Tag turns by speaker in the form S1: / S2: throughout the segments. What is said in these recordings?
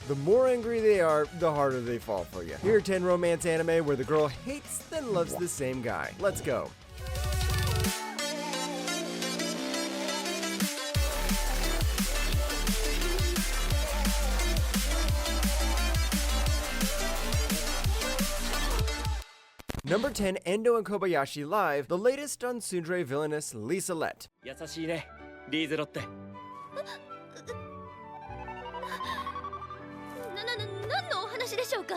S1: The more angry they are, the harder they fall for you. Here are 10 romance anime where the girl hates then loves the same guy. Let's go. Number 10, Endo and Kobayashi Live, the latest on tsundere villainess Lisa Lett.
S2: 優しいねリーゼロって
S3: 何のお話でしょうか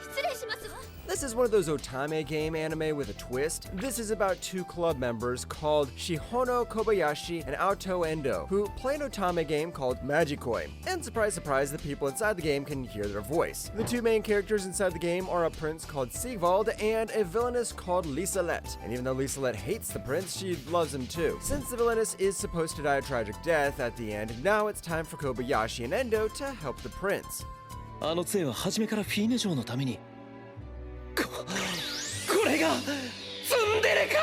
S3: 失礼しますわ
S1: This is one of those otame game anime with a twist. This is about two club members called Shihono Kobayashi and Aoto Endo, who play an otame game called Magikoi. And surprise, surprise, the people inside the game can hear their voice. The two main characters inside the game are a prince called Sigvald and a villainess called Lisa Lett. And even though Lisa Lett hates the prince, she loves him too. Since the villainess is supposed to die a tragic death at the end, now it's time for Kobayashi and Endo to help the prince.
S2: あの杖は初めからフィーネ嬢のためにこれがツンデレか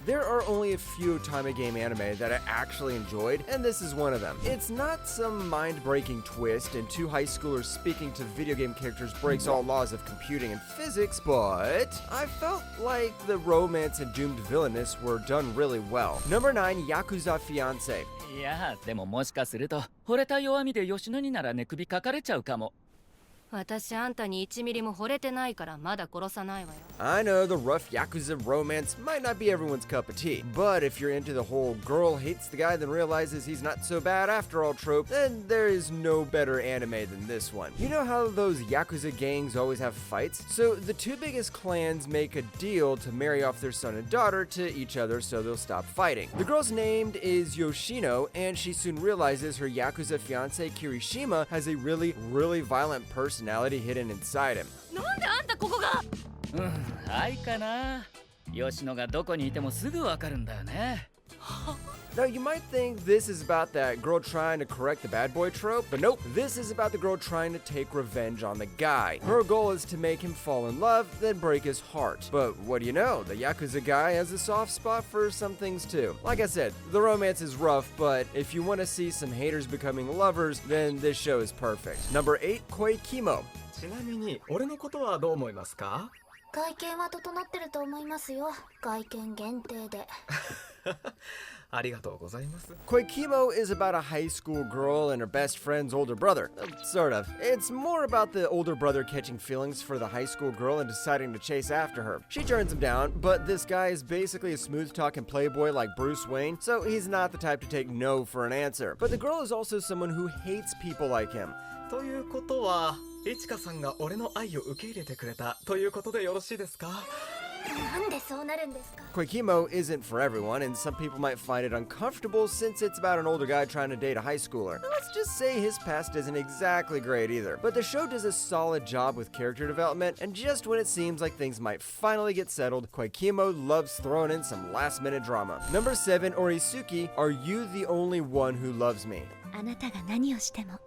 S1: There are only a few otame game anime that I actually enjoyed, and this is one of them. It's not some mind-breaking twist and two high schoolers speaking to video game characters breaks all laws of computing and physics, but I felt like the romance and doomed villainess were done really well. Number 9, Yakuza Fiancé.
S2: いやでももしかすると惚れた弱みで吉野になら寝首かかれちゃうかも
S3: 私あんたに1ミリも惚れてないからまだ殺さないわよ
S1: I know the rough Yakuza romance might not be everyone's cup of tea, but if you're into the whole girl hates the guy then realizes he's not so bad after all trope, then there is no better anime than this one. You know how those Yakuza gangs always have fights? So the two biggest clans make a deal to marry off their son and daughter to each other so they'll stop fighting. The girl's name is Yoshino, and she soon realizes her Yakuza fiance Kirishima has a really violent personality hidden inside him.
S3: なんであんたここが
S2: はいかな吉野がどこにいてもすぐわかるんだよね
S1: Now you might think this is about that girl trying to correct the bad boy trope, but nope, this is about the girl trying to take revenge on the guy. Her goal is to make him fall in love, then break his heart. But what do you know, the Yakuza guy has a soft spot for some things too. Like I said, the romance is rough, but if you want to see some haters becoming lovers, then this show is perfect. Number 8, Koi Kimo.
S4: ちなみに俺のことはどう思いますか
S3: 外見は整ってると思いますよ外見限定で
S4: ありがとうございます
S1: Koi Kimo is about a high school girl and her best friend's older brother. Sort of. It's more about the older brother catching feelings for the high school girl and deciding to chase after her. She turns him down, but this guy is basically a smooth-talking playboy like Bruce Wayne, so he's not the type to take no for an answer. But the girl is also someone who hates people like him.
S4: ということはいちかさんが俺の愛を受け入れてくれたということでよろしいですか
S3: なんでそうなるんですか
S1: Koi Kimo isn't for everyone, and some people might find it uncomfortable since it's about an older guy trying to date a high schooler. Let's just say his past isn't exactly great either. But the show does a solid job with character development, and just when it seems like things might finally get settled, Koi Kimo loves throwing in some last-minute drama. Number 7, Orisuki, Are You the Only One Who Loves Me?
S3: あなたが何をしても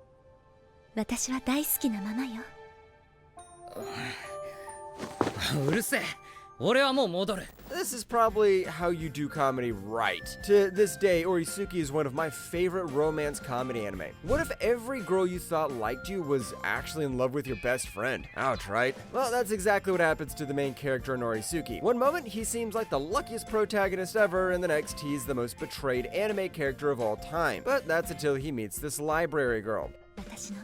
S3: 私は大好きなままよ
S2: うるせえ俺はもう戻る
S1: This is probably how you do comedy right. To this day, Orisuki is one of my favorite romance comedy anime. What if every girl you thought liked you was actually in love with your best friend? Ouch, right? Well, that's exactly what happens to the main character in Orisuki. One moment, he seems like the luckiest protagonist ever, and the next, he's the most betrayed anime character of all time. But that's until he meets this library girl.
S3: 私の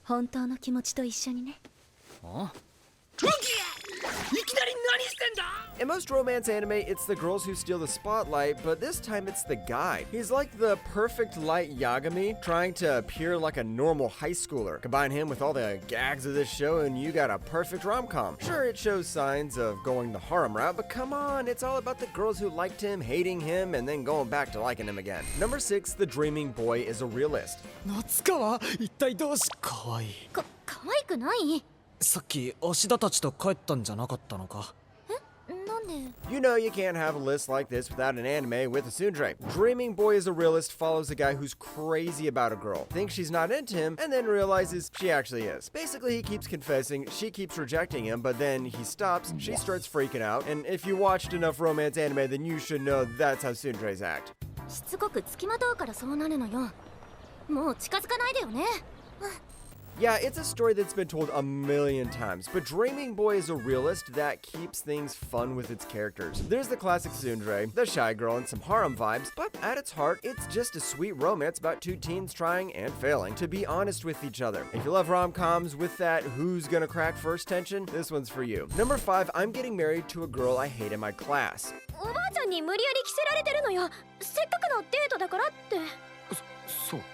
S3: 本当の気持ちと一緒にね
S1: In most romance anime, it's the girls who steal the spotlight, but this time it's the guy. He's like the perfect light Yagami, trying to appear like a normal high schooler. Combine him with all the gags of this show and you got a perfect rom-com. Sure, it shows signs of going the harem route, but come on, it's all about the girls who liked him, hating him, and then going back to liking him again. Number 6, The Dreaming Boy is a realist.
S4: 夏川一体どうしかわいい
S3: 可愛くない
S4: さっき芦田たちと帰ったんじゃなかったのか
S3: なんで
S1: You know you can't have a list like this without an anime with a tsundere. Dreaming Boy is a realist follows a guy who's crazy about a girl, thinks she's not into him, and then realizes she actually is. Basically, he keeps confessing, she keeps rejecting him, but then he stops, she starts freaking out, and if you watched enough romance anime, then you should know that's how tsunderes act.
S3: しつこくつきまとうからそうなるのよもう近づかないでよね
S1: Yeah, it's a story that's been told a million times, but Dreaming Boy is a realist that keeps things fun with its characters. There's the classic tsundere, the shy girl, and some harem vibes, but at its heart, it's just a sweet romance about two teens trying and failing to be honest with each other. If you love rom-coms with that who's gonna crack first tension, this one's for you. Number 5, I'm getting married to a girl I hate in my class.
S3: おばあちゃんに無理やり着せられてるのよ。せっかくのデートだからって。
S2: そうか。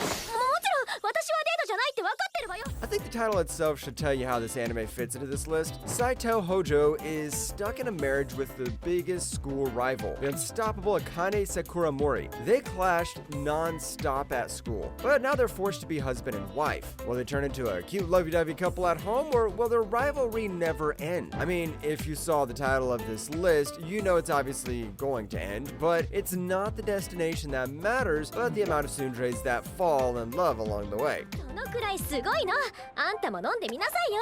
S3: もちろん私はデートじゃないって分かってるわよ。
S1: I think the title itself should tell you how this anime fits into this list. Saito Hojo is stuck in a marriage with the biggest school rival, the unstoppable Akane Sakuramori. They clashed non-stop at school, but now they're forced to be husband and wife. Will they turn into a cute lovey-dovey couple at home, or will their rivalry never end? I mean, if you saw the title of this list, you know it's obviously going to end, but it's not the destination that matters, but the amount of tsunderes that fall in love along the way.
S3: そのくらいすごいの。あんたも飲んでみなさいよ。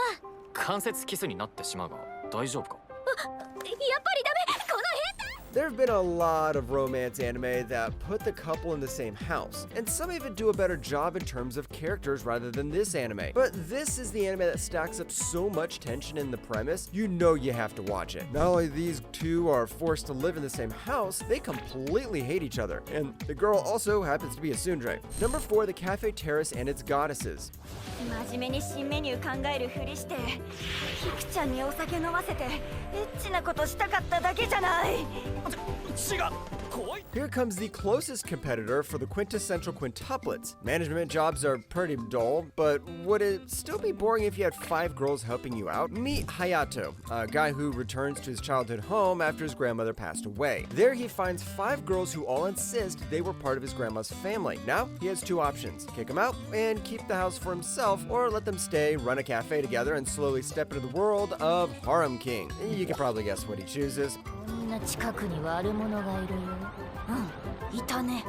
S2: 間接キスになってしまうが大丈夫か。
S3: やっぱりダメ。この変態。
S1: There have been a lot of romance anime that put the couple in the same house, and some even do a better job in terms of characters rather than this anime. But this is the anime that stacks up so much tension in the premise, you know you have to watch it. Not only these two are forced to live in the same house, they completely hate each other, and the girl also happens to be a tsundere. Number 4, the Cafe Terrace and its goddesses.
S3: 真面目に新メニュー考えるふりしてヒクちゃんにお酒飲ませてエッチなことしたかっただけじゃない。
S1: Here comes the closest competitor for the quintessential quintuplets. Management jobs are pretty dull, but would it still be boring if you had 5 girls helping you out? Meet Hayato, a guy who returns to his childhood home after his grandmother passed away. There he finds 5 girls who all insist they were part of his grandma's family. Now he has 2 options: kick them out and keep the house for himself, or let them stay, run a cafe together, and slowly step into the world of Harem King. You can probably guess what he chooses.
S3: こんな近くに悪者がいるよ。うん、いたね。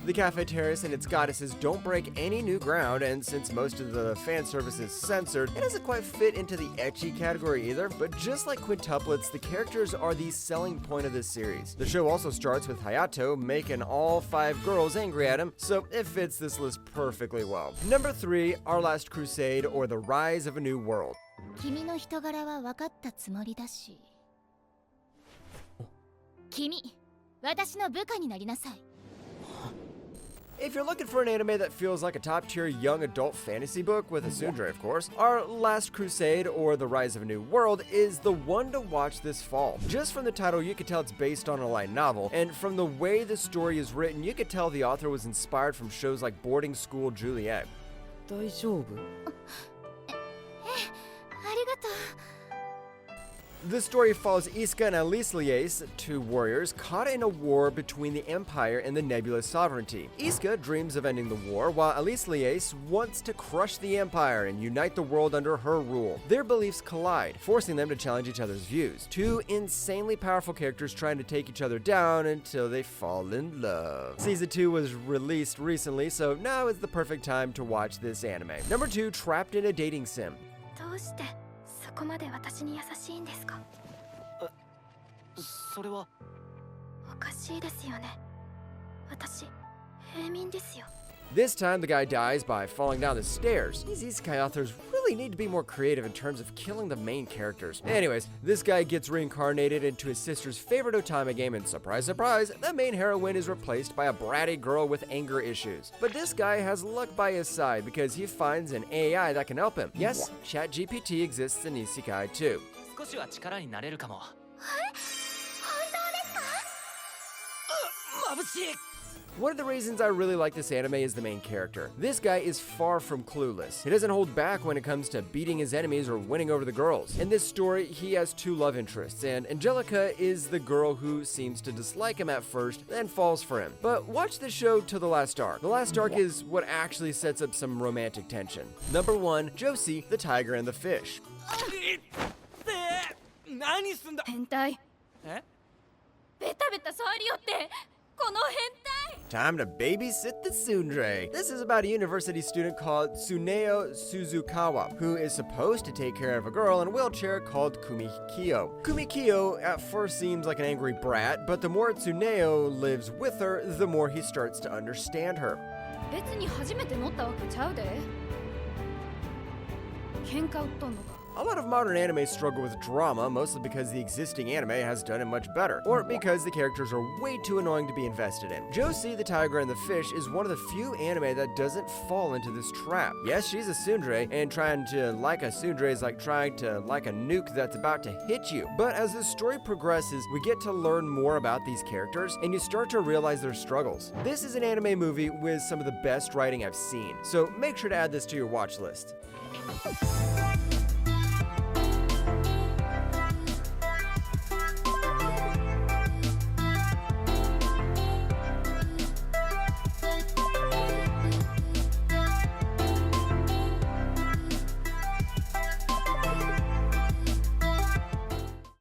S1: The Cafe Terrace and its goddesses don't break any new ground, and since most of the fan service is censored, it doesn't quite fit into the ecchi category either, but just like quintuplets, the characters are the selling point of this series. The show also starts with Hayato making all 5 girls angry at him, so it fits this list perfectly well. Number 3, Our Last Crusade, or The Rise of a New World.
S3: 君の人柄は分かったつもりだし。君、私の部下になりなさい。
S1: If you're looking for an anime that feels like a top-tier young adult fantasy book with a tsundere, of course, Our Last Crusade, or The Rise of a New World, is the one to watch this fall. Just from the title, you can tell it's based on a light novel, and from the way the story is written, you could tell the author was inspired from shows like Boarding School Juliet.
S2: 大丈夫？
S3: ありがとう。
S1: The story follows Iska and Alislies, 2 warriors caught in a war between the Empire and the Nebulous Sovereignty. Iska dreams of ending the war, while Alislies wants to crush the Empire and unite the world under her rule. Their beliefs collide, forcing them to challenge each other's views. 2 insanely powerful characters trying to take each other down until they fall in love. Season 2 was released recently, so now is the perfect time to watch this anime. Number 2, Trapped in a Dating Sim.
S3: どうしてそこまで私に優しいんですか。
S2: それは
S3: おかしいですよね。私、平民ですよ。
S1: This time, the guy dies by falling down the stairs. These isekai authors really need to be more creative in terms of killing the main characters. Anyways, this guy gets reincarnated into his sister's favorite otame game, and surprise, surprise, the main heroine is replaced by a bratty girl with anger issues. But this guy has luck by his side because he finds an AI that can help him. Yes, ChatGPT exists in isekai too.
S2: 少しは力になれるかも。眩しい。
S1: One of the reasons I really like this anime is the main character. This guy is far from clueless. He doesn't hold back when it comes to beating his enemies or winning over the girls. In this story, he has 2 love interests, and Angelica is the girl who seems to dislike him at first, then falls for him. But watch the show to the last arc. The last arc is what actually sets up some romantic tension. Number 1, Josie, the Tiger and the Fish.
S2: 何すんだ。
S3: 変態。
S2: え？
S3: ベタベタ触りよって。この変態
S1: Time to babysit the tsundere. This is about a university student called Tsuneo Suzukawa, who is supposed to take care of a girl in a wheelchair called Kumikyo. Kumikyo at first seems like an angry brat, but the more Tsuneo lives with her, the more he starts to understand her.
S5: 別に初めて乗ったわけちゃうで喧嘩売っとんのか
S1: A lot of modern anime struggle with drama, mostly because the existing anime has done it much better, or because the characters are way too annoying to be invested in. Josie the Tiger and the Fish is one of the few anime that doesn't fall into this trap. Yes, she's a tsundere, and trying to like a tsundere is like trying to like a nuke that's about to hit you. But as the story progresses, we get to learn more about these characters, and you start to realize their struggles. This is an anime movie with some of the best writing I've seen, so make sure to add this to your watch list.